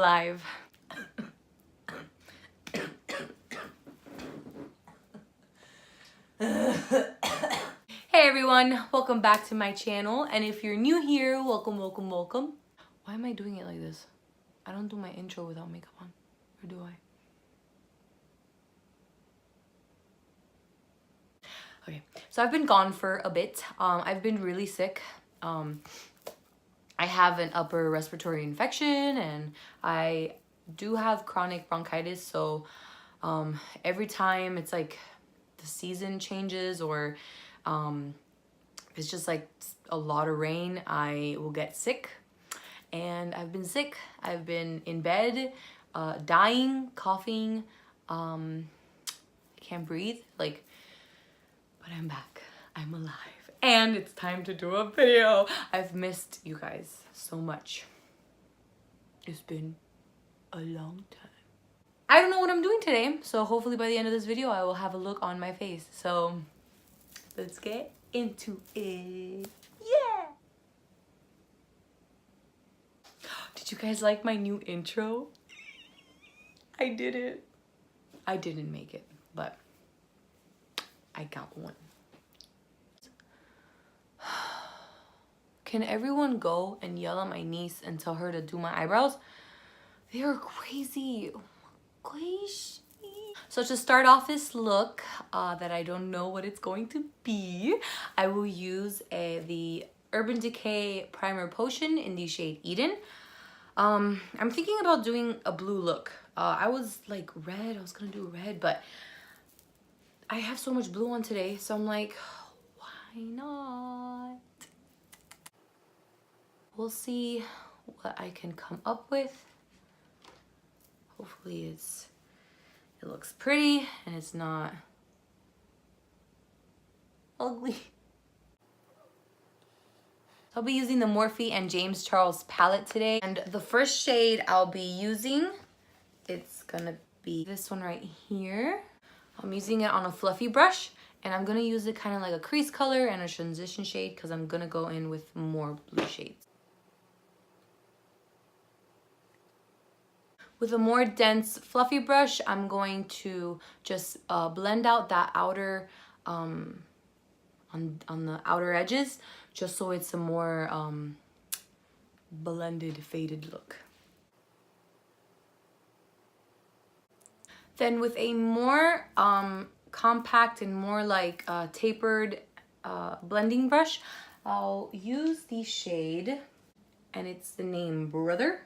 alive. Hey everyone, welcome back to my channel, and if you're new here, welcome, welcome, welcome. Why am I doing it like this? I don't do my intro without makeup on, or do I? Okay, so I've been gone for a bit. I've been really sick. I have an upper respiratory infection, and I do have chronic bronchitis, so every time it's like the season changes or it's just like a lot of rain, I will get sick. And I've been sick. I've been in bed, dying, coughing. I can't breathe, like, but I'm back. I'm alive. And it's time to do a video. I've missed you guys so much. It's been a long time. I don't know what I'm doing today, so hopefully by the end of this video I will have a look on my face. So let's get into it. Yeah! Did you guys like my new intro? I did it. I didn't make it, but I got one. Can everyone go and yell at my niece and tell her to do my eyebrows? They are crazy. Crazy. So to start off this look that I don't know what it's going to be, I will use the Urban Decay Primer Potion in the shade Eden. I'm thinking about doing a blue look. I was like red, I was gonna do red, but I have so much blue on today, so I'm like, why not? We'll see what I can come up with. Hopefully it looks pretty and it's not ugly. I'll be using the Morphe and James Charles palette today. And the first shade I'll be using, it's gonna be this one right here. I'm using it on a fluffy brush, and I'm gonna use it kind of like a crease color and a transition shade because I'm gonna go in with more blue shades. With a more dense fluffy brush, I'm going to just blend out that outer, on the outer edges, just so it's a more blended, faded look. Then with a more compact and more like tapered blending brush, I'll use the shade, and it's the name Brother.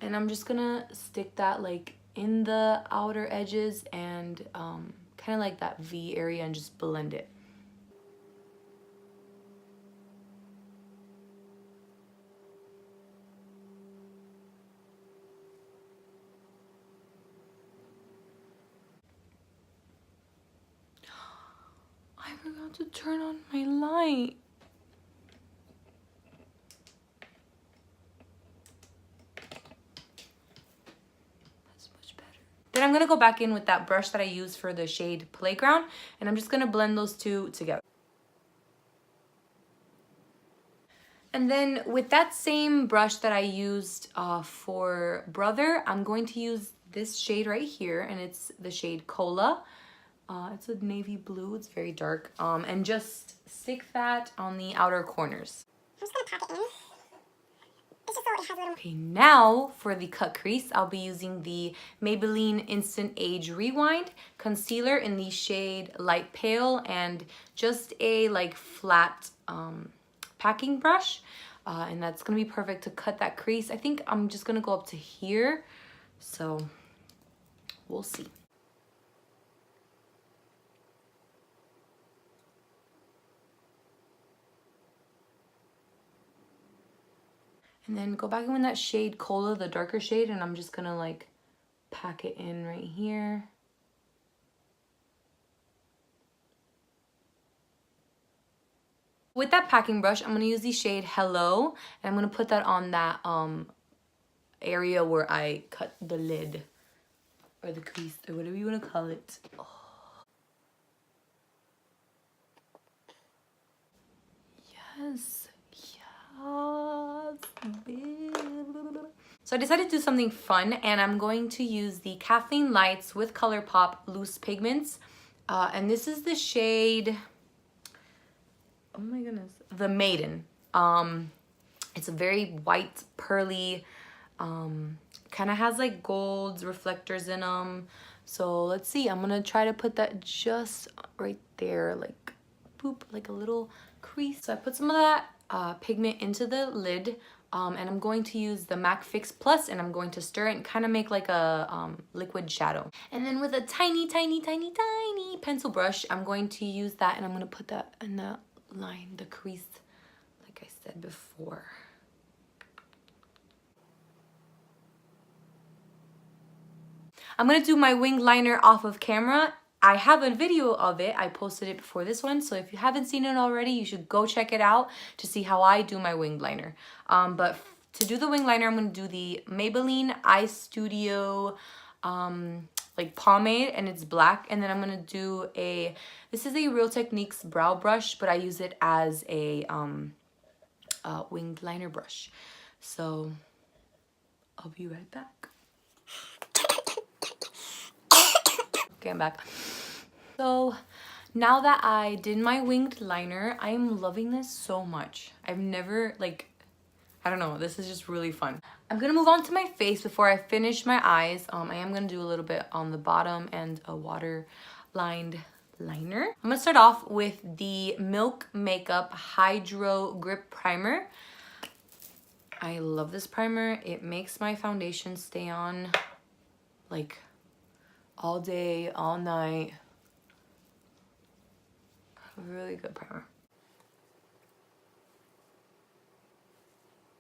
And I'm just gonna stick that like in the outer edges and kind of like that V area and just blend it. I forgot to turn on my light. Then I'm gonna go back in with that brush that I used for the shade Playground, and I'm just gonna blend those two together. And then with that same brush that I used for Brother, I'm going to use this shade right here, and it's the shade Cola. It's a navy blue, it's very dark, and just stick that on the outer corners. I'm just gonna pack it in. Okay, now for the cut crease, I'll be using the Maybelline Instant Age Rewind Concealer in the shade Light Pale, and just a like flat packing brush. And that's gonna be perfect to cut that crease. I think I'm just gonna go up to here, so we'll see. And then go back in with that shade Cola, the darker shade, and I'm just gonna like pack it in right here. With that packing brush, I'm gonna use the shade Hello, and I'm gonna put that on that area where I cut the lid, or the crease, or whatever you wanna call it. Oh. Yes. So I decided to do something fun, and I'm going to use the Kathleen Lights with Colourpop Loose Pigments. And this is the shade, oh my goodness, the Maiden. It's a very white, pearly, kind of has like golds, reflectors in them. So let's see, I'm gonna try to put that just right there, like boop, like a little crease. So I put some of that pigment into the lid, and I'm going to use the MAC Fix Plus, and I'm going to stir it and kind of make like a liquid shadow. And then with a tiny, tiny, tiny, tiny pencil brush, I'm going to use that, and I'm gonna put that in the line, the crease, like I said before. I'm gonna do my winged liner off of camera. I have a video of it. I posted it before this one, so if you haven't seen it already, you should go check it out to see how I do my winged liner. But to do the winged liner, I'm gonna do the Maybelline Eyestudio like pomade, and it's black. And then I'm gonna do this is a Real Techniques brow brush, but I use it as a winged liner brush. So I'll be right back. Okay, I'm back. So now that I did my winged liner, I am loving this so much. I've never, like, I don't know, this is just really fun. I'm gonna move on to my face before I finish my eyes. I am gonna do a little bit on the bottom and a water lined liner. I'm gonna start off with the Milk Makeup Hydro Grip Primer. I love this primer. It makes my foundation stay on like all day, all night. Really good primer.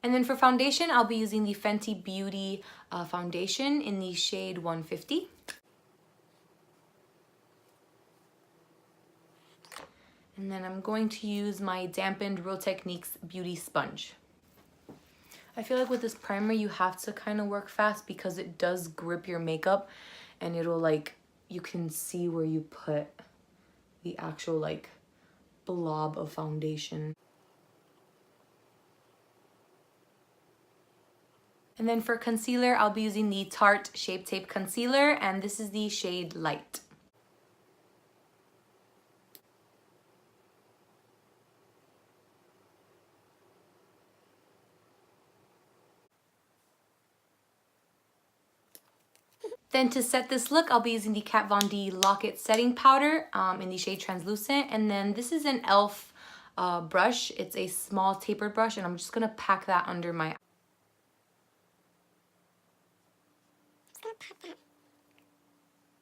And then for foundation, I'll be using the Fenty Beauty foundation in the shade 150. And then I'm going to use my dampened Real Techniques Beauty Sponge. I feel like with this primer, you have to kind of work fast because it does grip your makeup, and it'll like, you can see where you put the actual like blob of foundation. And then for concealer, I'll be using the Tarte Shape Tape Concealer, and this is the shade Light. Then to set this look, I'll be using the Kat Von D Lock-It Setting Powder in the shade Translucent. And then this is an e.l.f. Brush. It's a small tapered brush, and I'm just gonna pack that under my eye.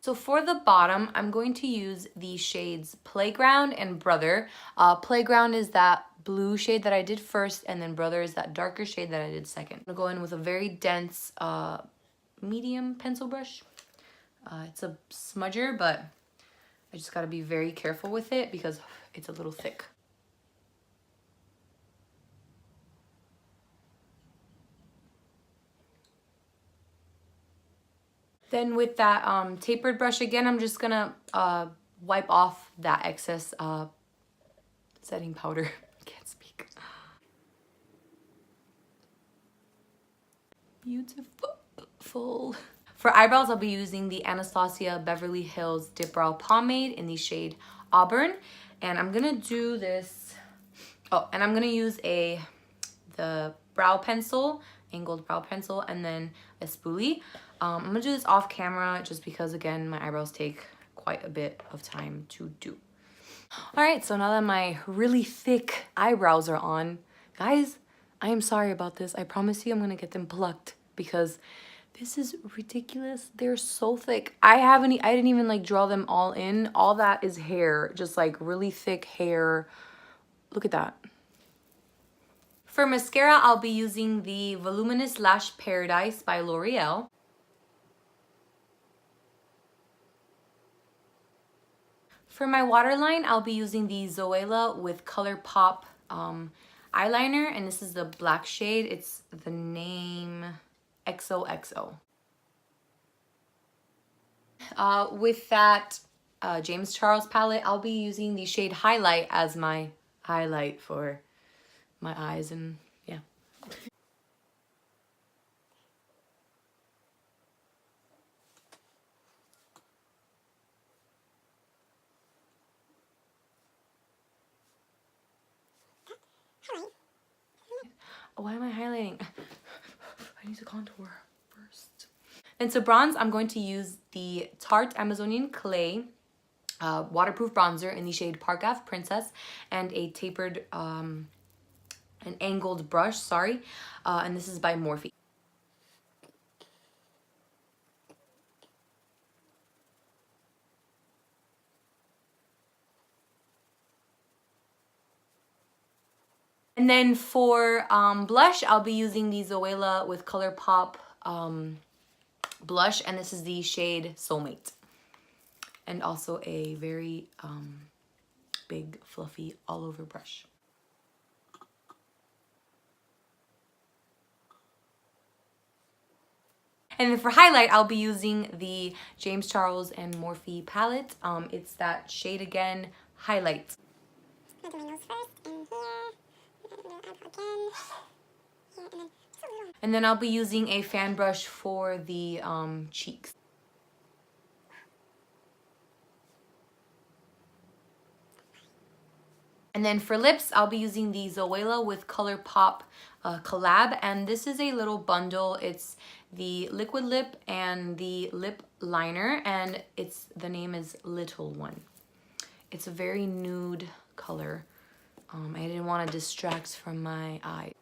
So for the bottom, I'm going to use the shades Playground and Brother. Playground is that blue shade that I did first, and then Brother is that darker shade that I did second. I'm gonna go in with a very dense medium pencil brush. It's a smudger, but I just gotta be very careful with it because it's a little thick. Then with that tapered brush again, I'm just gonna wipe off that excess setting powder. Can't speak. Beautiful. For eyebrows, I'll be using the Anastasia Beverly Hills Dipbrow Pomade in the shade Auburn. And I'm gonna do this, oh, and I'm gonna use the brow pencil, angled brow pencil, and then a spoolie. I'm gonna do this off camera just because, again, my eyebrows take quite a bit of time to do. All right, so now that my really thick eyebrows are on, guys, I am sorry about this. I promise you I'm gonna get them plucked because this is ridiculous. They're so thick. I didn't even like draw them all in. All that is hair, just like really thick hair. Look at that. For mascara, I'll be using the Voluminous Lash Paradise by L'Oreal. For my waterline, I'll be using the Zoella with Colourpop eyeliner, and this is the black shade. It's the name XOXO. With that James Charles palette, I'll be using the shade Highlight as my highlight for my eyes, and yeah. Oh, why am I highlighting? I need to contour first. And to bronze, I'm going to use the Tarte Amazonian Clay waterproof bronzer in the shade Park Ave Princess, and a tapered, an angled brush, sorry. And this is by Morphe. And then for blush, I'll be using the Zoella with Colourpop blush, and this is the shade Soulmate. And also a very big, fluffy, all-over brush. And then for highlight, I'll be using the James Charles and Morphe palette. It's that shade again, Highlight. I'm gonna do my nose first, and here. And then I'll be using a fan brush for the cheeks. And then for lips, I'll be using the Zoella with Colourpop collab. And this is a little bundle. It's the liquid lip and the lip liner. And the name is Little One. It's a very nude color. I didn't want to distract from my eye.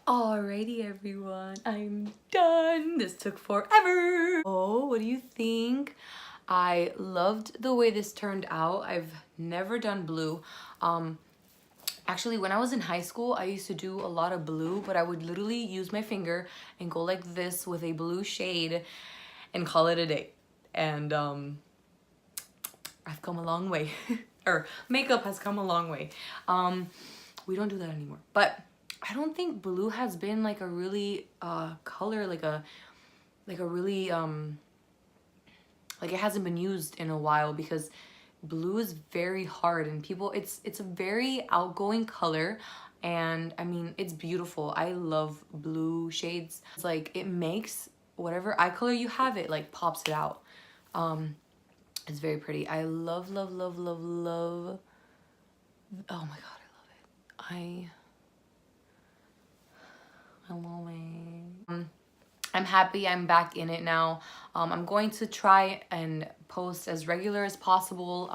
Alrighty everyone, I'm done. This took forever. Oh, what do you think? I loved the way this turned out. I've never done blue. Actually, when I was in high school, I used to do a lot of blue, but I would literally use my finger and go like this with a blue shade and call it a day. And I've come a long way. Or makeup has come a long way. We don't do that anymore. But I don't think blue has been like a really color, like a really like it hasn't been used in a while, because blue is very hard and people, it's a very outgoing color, and I mean, it's beautiful. I love blue shades. It's like it makes whatever eye color you have, it like pops it out. It's very pretty. I love, love, love, love, love. Oh my god, I love it. I love it. I'm happy I'm back in it now. I'm going to try and post as regular as possible.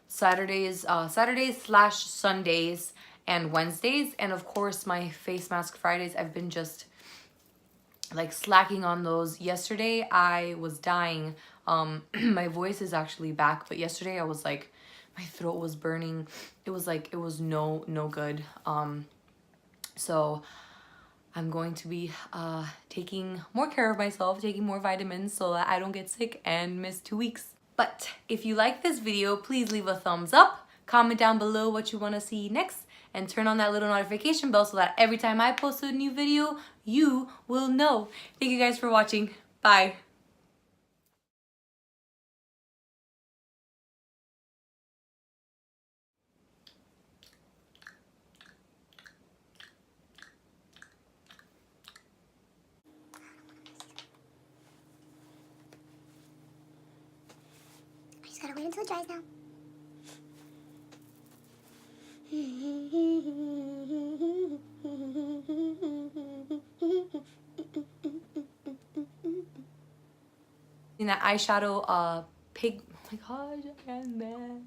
Saturdays/Sundays and Wednesdays, and of course my face mask Fridays. I've been just like slacking on those. Yesterday I was dying. My voice is actually back, but yesterday I was like, my throat was burning. It was like, it was no good. So I'm going to be taking more care of myself, taking more vitamins so that I don't get sick and miss 2 weeks. But if you like this video, please leave a thumbs up, comment down below what you want to see next, and turn on that little notification bell so that every time I post a new video, you will know. Thank you guys for watching. Bye. I just gotta wait until it dries now. In that eyeshadow pig, oh my god, I'm mad.